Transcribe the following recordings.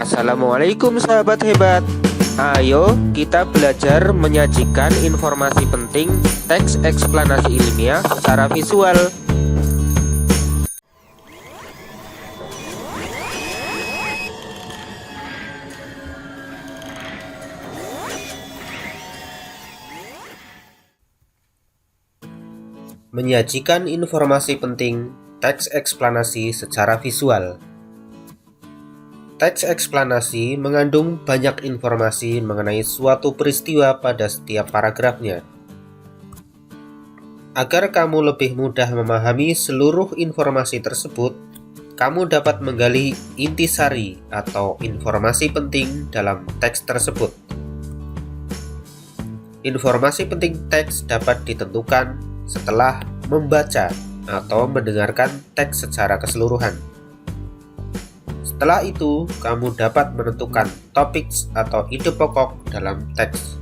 Assalamualaikum sahabat hebat. Ayo kita belajar menyajikan informasi penting teks eksplanasi ilmiah secara visual. Menyajikan informasi penting teks eksplanasi secara visual. Teks eksplanasi mengandung banyak informasi mengenai suatu peristiwa pada setiap paragrafnya. Agar kamu lebih mudah memahami seluruh informasi tersebut, kamu dapat menggali intisari atau informasi penting dalam teks tersebut. Informasi penting teks dapat ditentukan setelah membaca atau mendengarkan teks secara keseluruhan. Setelah itu, kamu dapat menentukan topik atau ide pokok dalam teks.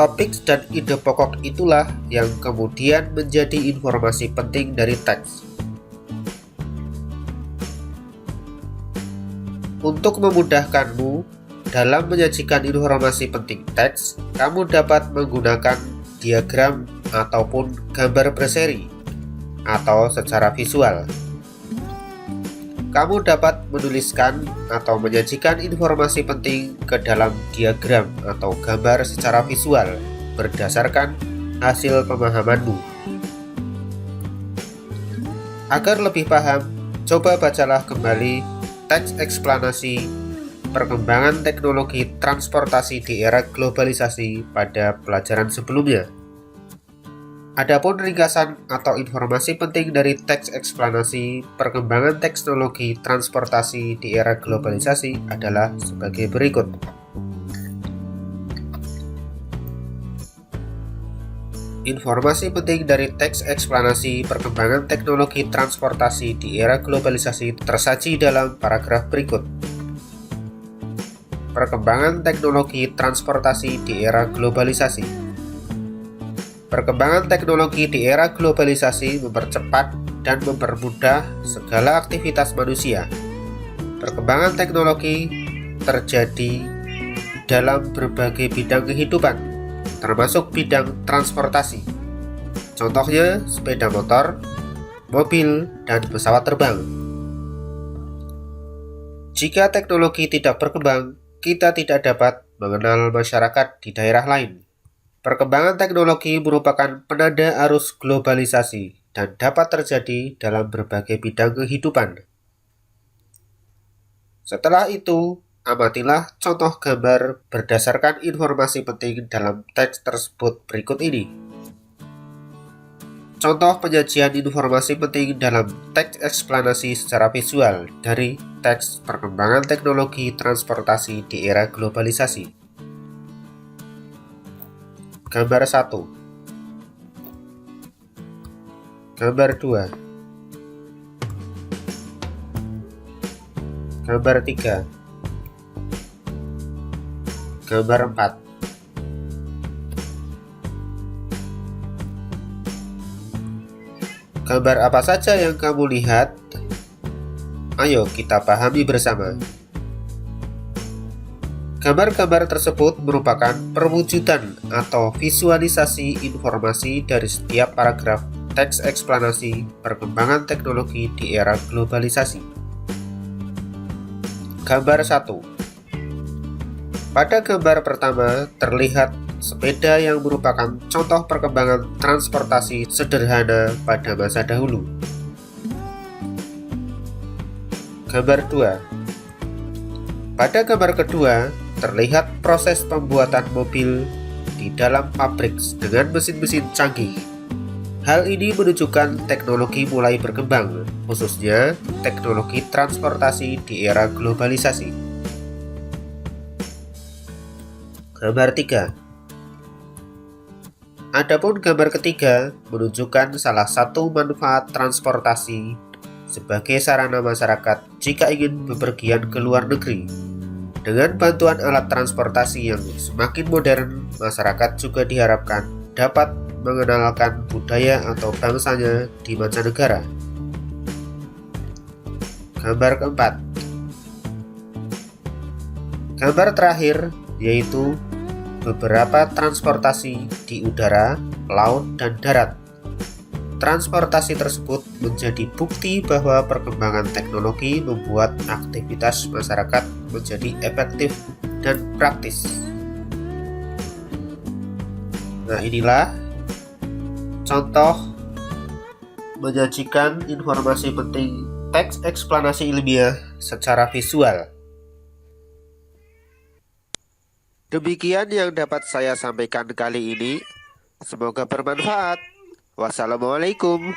Topik dan ide pokok itulah yang kemudian menjadi informasi penting dari teks. Untuk memudahkanmu dalam menyajikan informasi penting teks, kamu dapat menggunakan diagram ataupun gambar berseri atau secara visual. Kamu dapat menuliskan atau menyajikan informasi penting ke dalam diagram atau gambar secara visual berdasarkan hasil pemahamanmu. Agar lebih paham, coba bacalah kembali teks eksplanasi perkembangan teknologi transportasi di era globalisasi pada pelajaran sebelumnya. Adapun ringkasan atau informasi penting dari teks eksplanasi perkembangan teknologi transportasi di era globalisasi adalah sebagai berikut. Informasi penting dari teks eksplanasi perkembangan teknologi transportasi di era globalisasi tersaji dalam paragraf berikut. Perkembangan teknologi transportasi di era globalisasi. Perkembangan teknologi di era globalisasi mempercepat dan mempermudah segala aktivitas manusia. Perkembangan teknologi terjadi dalam berbagai bidang kehidupan, termasuk bidang transportasi. Contohnya sepeda motor, mobil, dan pesawat terbang. Jika teknologi tidak berkembang, kita tidak dapat mengenal masyarakat di daerah lain. Perkembangan teknologi merupakan penanda arus globalisasi dan dapat terjadi dalam berbagai bidang kehidupan. Setelah itu, amatilah contoh gambar berdasarkan informasi penting dalam teks tersebut berikut ini. Contoh penyajian informasi penting dalam teks eksplanasi secara visual dari teks perkembangan teknologi transportasi di era globalisasi. Gambar 1, gambar 2, gambar 3, gambar 4. Gambar apa saja yang kamu lihat? Ayo kita pahami bersama. Gambar-gambar tersebut merupakan perwujudan atau visualisasi informasi dari setiap paragraf teks eksplanasi perkembangan teknologi di era globalisasi. Gambar 1. Pada gambar pertama terlihat sepeda yang merupakan contoh perkembangan transportasi sederhana pada masa dahulu. Gambar 2. Pada gambar kedua terlihat proses pembuatan mobil di dalam pabrik dengan mesin-mesin canggih. Hal ini menunjukkan teknologi mulai berkembang, khususnya teknologi transportasi di era globalisasi. Gambar 3. Adapun gambar ketiga menunjukkan salah satu manfaat transportasi sebagai sarana masyarakat jika ingin bepergian ke luar negeri. Dengan bantuan alat transportasi yang semakin modern, masyarakat juga diharapkan dapat mengenalkan budaya atau bangsanya di mancanegara. Gambar keempat. Gambar terakhir yaitu beberapa transportasi di udara, laut, dan darat. Transportasi tersebut menjadi bukti bahwa perkembangan teknologi membuat aktivitas masyarakat menjadi efektif dan praktis. Nah, inilah contoh menyajikan informasi penting teks eksplanasi ilmiah secara visual. Demikian yang dapat saya sampaikan kali ini. Semoga bermanfaat. Wassalamualaikum.